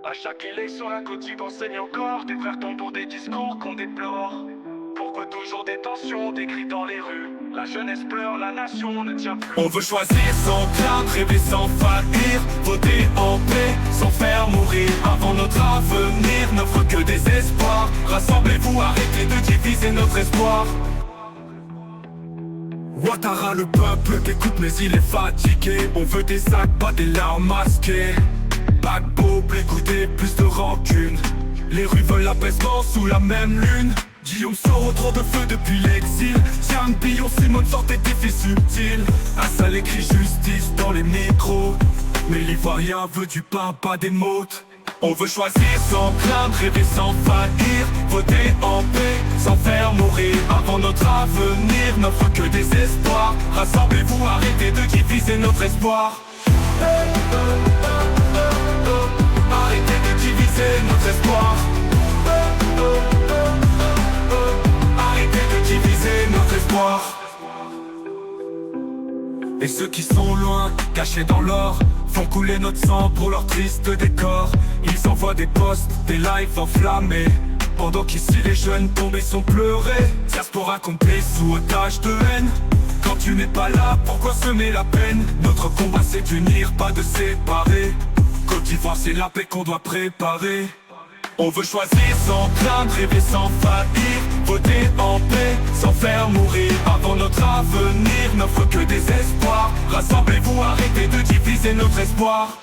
À chaque élection, la Côte d'Ivoire enseigne encore. Tes frères tombent pour des discours qu'on déplore. Pourquoi toujours des tensions, des cris dans les rues? La jeunesse pleure, la nation ne tient plus. On veut choisir sans crainte, rêver sans faillir, voter en paix, sans faire mourir. Avant notre avenir n'offre que des espoirs. Rassemblez-vous, arrêtez de diviser notre espoir. Ouattara, le peuple t'écoute mais il est fatigué. On veut des actes, pas des larmes masquées. Gbagbo, écoutez, plus de rancune. Les rues veulent l'apaisement sous la même lune. Guillaume Soro, trop de feu depuis l'exil. Tiens, Billon, Simone, sortez des fils subtils. Assal écrit justice dans les micros. Mais l'ivoirien veut du pain, pas des mots. On veut choisir sans crainte, rêver sans faillir, voter en paix, sans faire mourir. Avant notre avenir n'offre que des espoirs. Rassemblez-vous, arrêtez de diviser notre espoir. Arrêtez de diviser notre espoir. Arrêtez de diviser notre espoir. Et ceux qui sont loin, cachés dans l'or, font couler notre sang pour leur triste décor. Ils envoient des posts, des lives enflammés, pendant qu'ici les jeunes tombés sont pleurés. Diaspora complice sous otage de haine. Quand tu n'es pas là, pourquoi semer la peine? Notre combat c'est d'unir, pas de séparer. Côte d'Ivoire c'est la paix qu'on doit préparer. On veut choisir sans crainte, rêver sans faillir, voter en paix, sans faire mourir. Avant notre avenir n'offre que des espoirs. Rassemblez-vous, arrêtez de diviser notre espoir.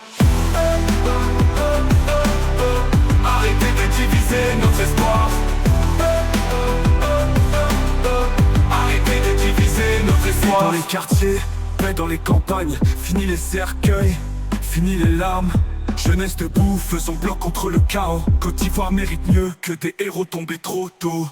Arrêtez de diviser notre espoir. Arrêtez de diviser notre espoir. Dans les quartiers, paix dans les campagnes, fini les cercueils, fini les larmes. Jeunesse debout, faisons bloc contre le chaos. Côte d'Ivoire mérite mieux que des héros tombés trop tôt.